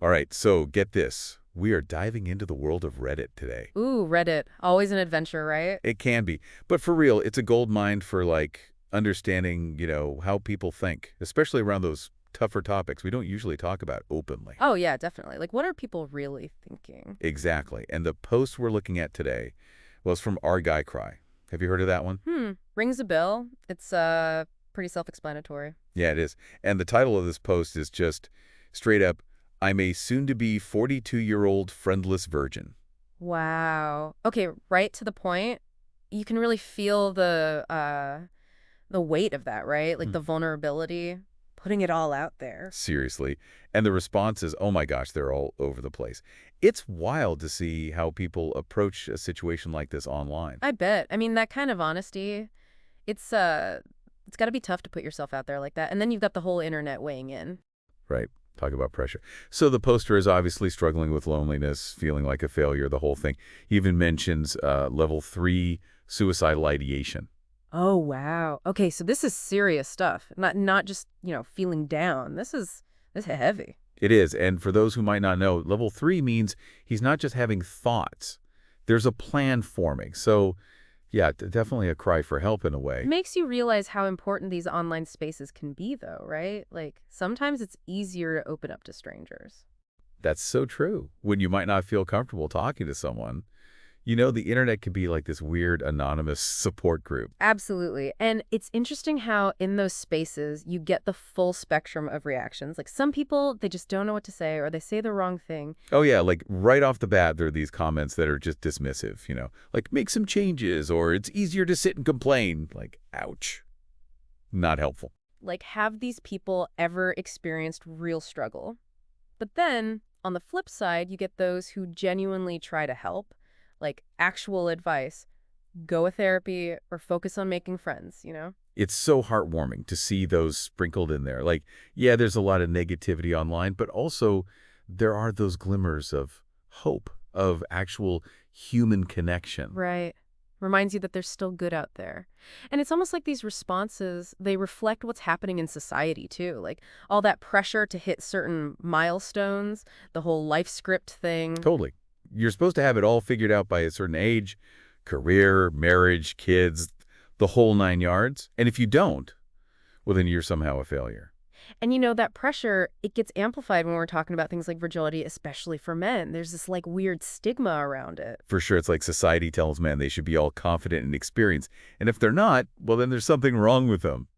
All right, so get this. We are diving into the world of Reddit today. Ooh, Reddit. Always an adventure, right? It can be, but for real, it's a gold mine for understanding, how people think, especially around those tougher topics we don't usually talk about openly. Oh, yeah, definitely. Like, what are people really thinking? Exactly. And the post we're looking at today was from Our Guy Cry. Have you heard of that one? Rings a bell. It's pretty self-explanatory. Yeah, it is. And the title of this post is just straight up, I'm a soon-to-be 42-year-old friendless virgin. Wow. Okay, right to the point. You can really feel the weight of that, right? Like Hmm. the vulnerability, putting it all out there. Seriously. And the response is, oh my gosh, they're all over the place. It's wild to see how people approach a situation like this online. I bet. I mean, that kind of honesty, it's it's got to be tough to put yourself out there like that. And then you've got the whole internet weighing in. Right. Talk about pressure. So the poster is obviously struggling with loneliness, feeling like a failure, the whole thing. He even mentions level 3 suicidal ideation. Oh, wow. Okay, so this is serious stuff. Not just, feeling down. This is heavy. It is. And for those who might not know, level 3 means he's not just having thoughts. There's a plan forming. So, yeah, definitely a cry for help in a It way. makes you realize how important these online spaces can be though, right? Like sometimes it's easier to open up to strangers. That's so true. When you might not feel comfortable talking to someone, the internet can be like this weird anonymous support group. Absolutely. And it's interesting how in those spaces you get the full spectrum of reactions. Like some people, they just don't know what to say or they say the wrong thing. Oh, yeah, like right off the bat, there are these comments that are just dismissive, like make some changes or it's easier to sit and complain. Like, ouch. Not helpful. Like have these people ever experienced real struggle? But then on the flip side, you get those who genuinely try to help, like actual advice, go with therapy or focus on making friends? It's so heartwarming to see those sprinkled in there. Like, yeah, there's a lot of negativity online, but also there are those glimmers of hope, of actual human connection. Right. Reminds you that there's still good out there. And it's almost like these responses, they reflect what's happening in society too. Like all that pressure to hit certain milestones, the whole life script thing. Totally. You're supposed to have it all figured out by a certain age, career, marriage, kids, the whole 9 yards. And if you don't, well, then you're somehow a failure. And that pressure, it gets amplified when we're talking about things like fragility, especially for men. There's this like weird stigma around it. For sure, it's like society tells men they should be all confident and experienced. And if they're not, well, then there's something wrong with them.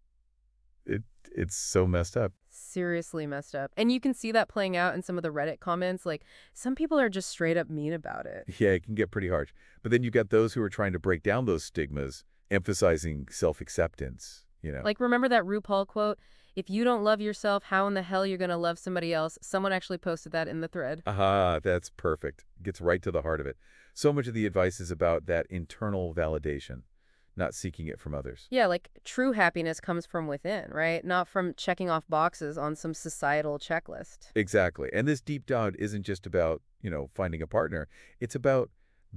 It's so messed up. Seriously messed up. And you can see that playing out in some of the Reddit comments. Like some people are just straight up mean about it. Yeah, it can get pretty harsh. But then you've got those who are trying to break down those stigmas, emphasizing self-acceptance. Like, remember that RuPaul quote? If you don't love yourself, how in the hell you're going to love somebody else? Someone actually posted that in the thread. Aha, that's perfect. Gets right to the heart of it. So much of the advice is about that internal validation, not seeking it from others. Yeah, like true happiness comes from within, right? Not from checking off boxes on some societal checklist. Exactly. And this deep dive isn't just about, finding a partner. It's about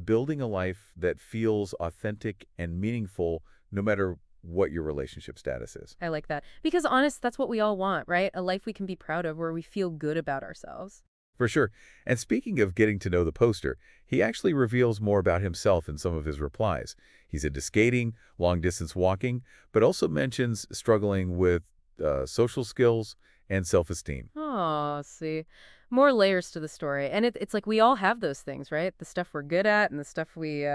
building a life that feels authentic and meaningful no matter what your relationship status is. I like that. Because honest, that's what we all want, right? A life we can be proud of where we feel good about ourselves. For sure. And speaking of getting to know the poster, he actually reveals more about himself in some of his replies. He's into skating, long-distance walking, but also mentions struggling with social skills and self-esteem. Oh, see. More layers to the story. And it's like we all have those things, right? The stuff we're good at and the stuff we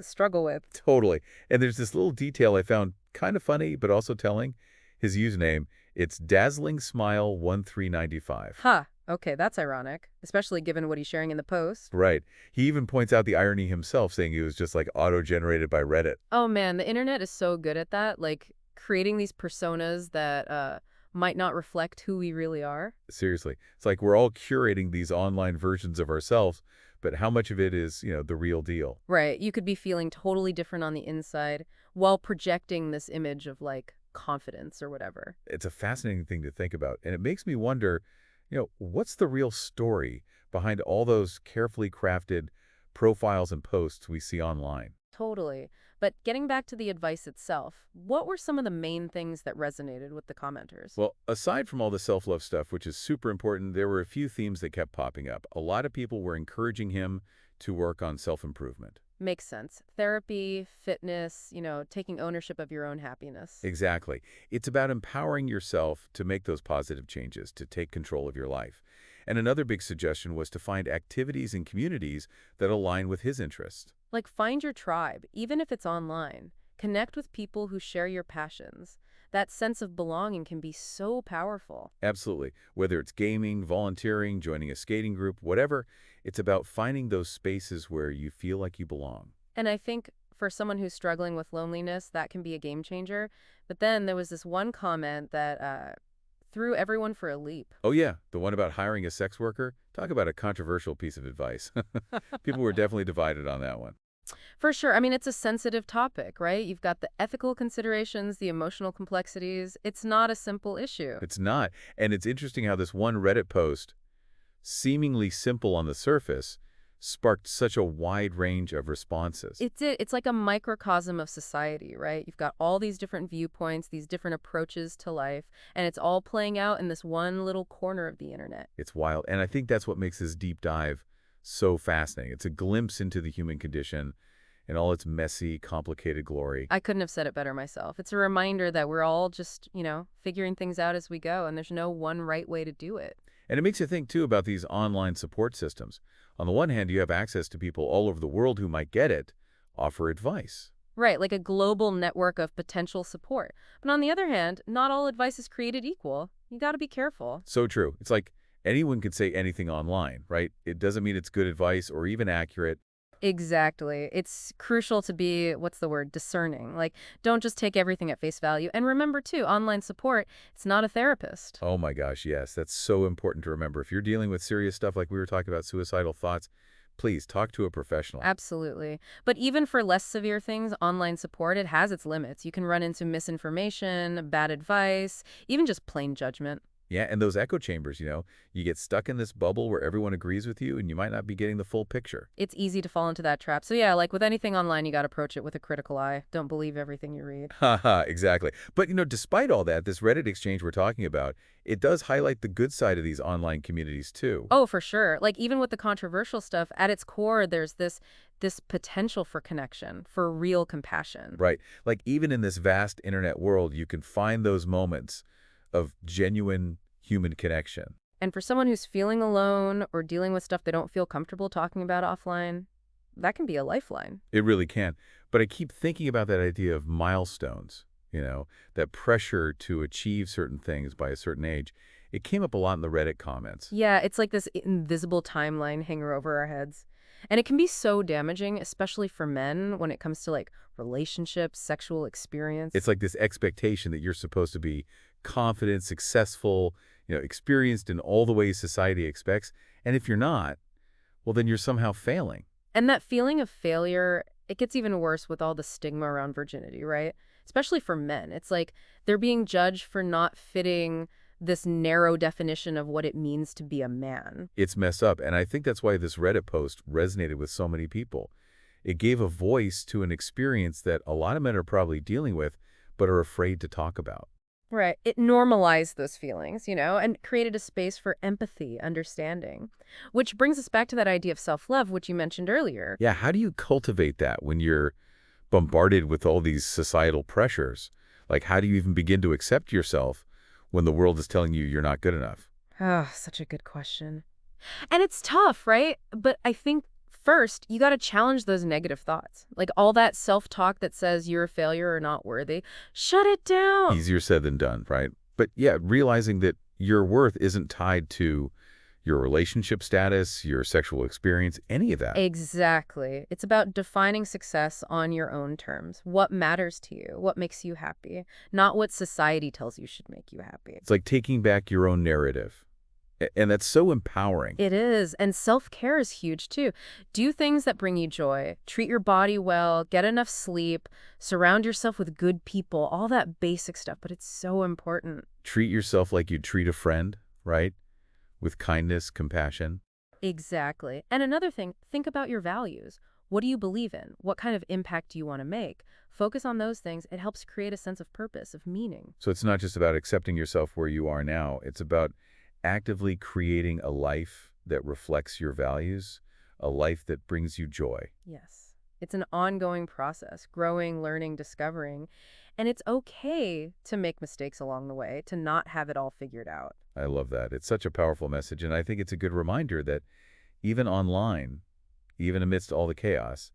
struggle with. Totally. And there's this little detail I found kind of funny, but also telling. His username, it's Dazzling Smile 1395. Huh. Okay, that's ironic, especially given what he's sharing in the post. Right. He even points out the irony himself, saying he was just like auto-generated by Reddit. Oh man, the internet is so good at that, like creating these personas that might not reflect who we really are. Seriously. It's like we're all curating these online versions of ourselves, but how much of it is, the real deal? Right. You could be feeling totally different on the inside while projecting this image of like confidence or whatever. It's a fascinating thing to think about. And it makes me wonder, what's the real story behind all those carefully crafted profiles and posts we see online? Totally. But getting back to the advice itself, what were some of the main things that resonated with the commenters? Well, aside from all the self-love stuff, which is super important, there were a few themes that kept popping up. A lot of people were encouraging him to work on self-improvement. Makes sense. Therapy, fitness, taking ownership of your own happiness. Exactly. It's about empowering yourself to make those positive changes, to take control of your life. And another big suggestion was to find activities and communities that align with his interests. Like find your tribe, even if it's online. Connect with people who share your passions. That sense of belonging can be so powerful. Absolutely. Whether it's gaming, volunteering, joining a skating group, whatever, it's about finding those spaces where you feel like you belong. And I think for someone who's struggling with loneliness, that can be a game changer. But then there was this one comment that threw everyone for a leap. Oh yeah, the one about hiring a sex worker? Talk about a controversial piece of advice. People were definitely divided on that one. For sure. I mean, it's a sensitive topic, right? You've got the ethical considerations, the emotional complexities. It's not a simple issue. It's not. And it's interesting how this one Reddit post, seemingly simple on the surface, sparked such a wide range of responses. It's like a microcosm of society, right? You've got all these different viewpoints, these different approaches to life, and it's all playing out in this one little corner of the internet. It's wild. And I think that's what makes this deep dive so fascinating. It's a glimpse into the human condition in all its messy, complicated glory. I couldn't have said it better myself. It's a reminder that we're all just, figuring things out as we go, and there's no one right way to do it. And it makes you think, too, about these online support systems. On the one hand, you have access to people all over the world who might get it, offer advice. Right, like a global network of potential support. But on the other hand, not all advice is created equal. You got to be careful. So true. It's like anyone could say anything online, right? It doesn't mean it's good advice or even accurate. Exactly. It's crucial to be, what's the word, discerning. Like, don't just take everything at face value. And remember, too, online support, it's not a therapist. Oh my gosh, yes. That's so important to remember. If you're dealing with serious stuff like we were talking about, suicidal thoughts, please talk to a professional. Absolutely. But even for less severe things, online support, it has its limits. You can run into misinformation, bad advice, even just plain judgment. Yeah, and those echo chambers, you get stuck in this bubble where everyone agrees with you and you might not be getting the full picture. It's easy to fall into that trap. So yeah, like with anything online, you got to approach it with a critical eye. Don't believe everything you read. Haha, exactly. But, despite all that, this Reddit exchange we're talking about, it does highlight the good side of these online communities too. Oh, for sure. Like even with the controversial stuff, at its core, there's this potential for connection, for real compassion. Right. Like even in this vast internet world, you can find those moments of genuine human connection. And for someone who's feeling alone or dealing with stuff they don't feel comfortable talking about offline, that can be a lifeline. It really can. But I keep thinking about that idea of milestones, that pressure to achieve certain things by a certain age. It came up a lot in the Reddit comments. Yeah, it's like this invisible timeline hanging over our heads. And it can be so damaging, especially for men when it comes to like relationships, sexual experience. It's like this expectation that you're supposed to be confident, successful, experienced in all the ways society expects. And if you're not, well, then you're somehow failing. And that feeling of failure, it gets even worse with all the stigma around virginity, right? Especially for men. It's like they're being judged for not fitting this narrow definition of what it means to be a man. It's messed up. And I think that's why this Reddit post resonated with so many people. It gave a voice to an experience that a lot of men are probably dealing with, but are afraid to talk about. Right. It normalized those feelings, and created a space for empathy, understanding. Which brings us back to that idea of self-love, which you mentioned earlier. Yeah, how do you cultivate that when you're bombarded with all these societal pressures? Like, how do you even begin to accept yourself when the world is telling you you're not good enough? Oh, such a good question. And it's tough, right? But I think first, you got to challenge those negative thoughts. Like all that self-talk that says you're a failure or not worthy. Shut it down. Easier said than done, right? But yeah, realizing that your worth isn't tied to your relationship status, your sexual experience, any of that. Exactly. It's about defining success on your own terms. What matters to you? What makes you happy? Not what society tells you should make you happy. It's like taking back your own narrative. And that's so empowering. It is. And self-care is huge, too. Do things that bring you joy. Treat your body well. Get enough sleep. Surround yourself with good people. All that basic stuff. But it's so important. Treat yourself like you'd treat a friend, right? With kindness, compassion. Exactly. And another thing, think about your values. What do you believe in? What kind of impact do you want to make? Focus on those things. It helps create a sense of purpose, of meaning. So it's not just about accepting yourself where you are now. It's about actively creating a life that reflects your values, a life that brings you joy. Yes. It's an ongoing process, growing, learning, discovering. And it's okay to make mistakes along the way, to not have it all figured out. I love that. It's such a powerful message, and I think it's a good reminder that even online, even amidst all the chaos,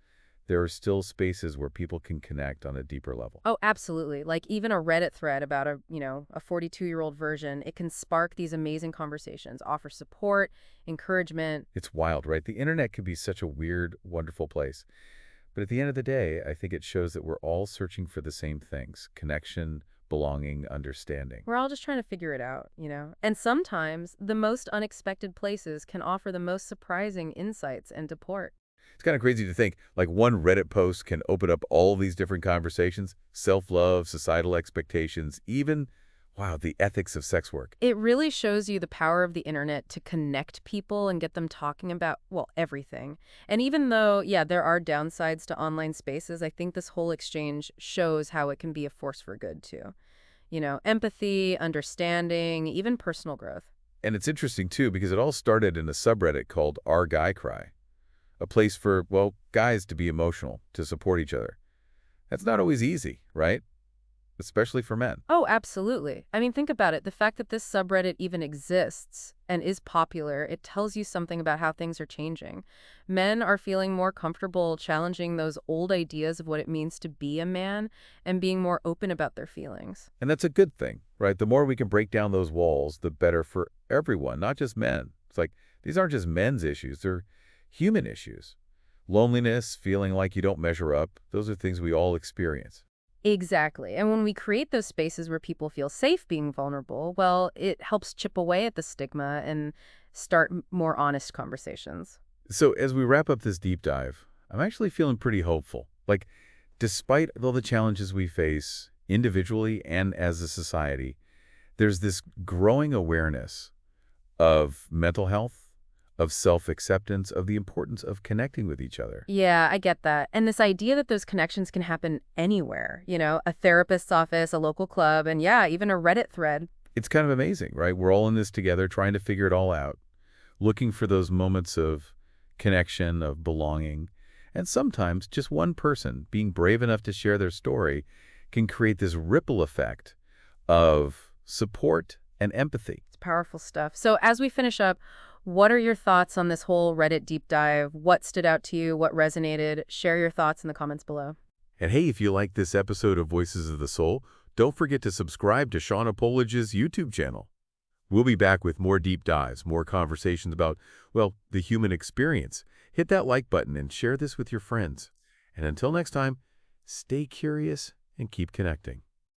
there are still spaces where people can connect on a deeper level. Oh, absolutely. Like even a Reddit thread about a 42-year-old version, it can spark these amazing conversations, offer support, encouragement. It's wild, right? The internet can be such a weird, wonderful place. But at the end of the day, I think it shows that we're all searching for the same things: connection, belonging, understanding. We're all just trying to figure it out. And sometimes the most unexpected places can offer the most surprising insights and support. It's kind of crazy to think, like one Reddit post can open up all these different conversations: self-love, societal expectations, even, wow, the ethics of sex work. It really shows you the power of the internet to connect people and get them talking about, well, everything. And even though, yeah, there are downsides to online spaces, I think this whole exchange shows how it can be a force for good too. Empathy, understanding, even personal growth. And it's interesting, too, because it all started in a subreddit called Our Guy Cry, a place for, well, guys to be emotional, to support each other. That's not always easy, right? Especially for men. Oh, absolutely. I mean, think about it. The fact that this subreddit even exists and is popular, it tells you something about how things are changing. Men are feeling more comfortable challenging those old ideas of what it means to be a man and being more open about their feelings. And that's a good thing, right? The more we can break down those walls, the better for everyone, not just men. It's like, these aren't just men's issues, they're human issues. Loneliness, feeling like you don't measure up, those are things we all experience. Exactly. And when we create those spaces where people feel safe being vulnerable, well, it helps chip away at the stigma and start more honest conversations. So as we wrap up this deep dive, I'm actually feeling pretty hopeful. Like, despite all the challenges we face, individually and as a society, there's this growing awareness of mental health, of self-acceptance, of the importance of connecting with each other. Yeah, I get that. And this idea that those connections can happen anywhere, a therapist's office, a local club, and yeah, even a Reddit thread. It's kind of amazing, right? We're all in this together, trying to figure it all out, looking for those moments of connection, of belonging. And sometimes just one person being brave enough to share their story can create this ripple effect of support and empathy. It's powerful stuff. So as we finish up, what are your thoughts on this whole Reddit deep dive? What stood out to you? What resonated? Share your thoughts in the comments below. And hey, if you like this episode of Voices of the Soul, don't forget to subscribe to Shauna Polidge's YouTube channel. We'll be back with more deep dives, more conversations about, well, the human experience. Hit that like button and share this with your friends. And until next time, stay curious and keep connecting.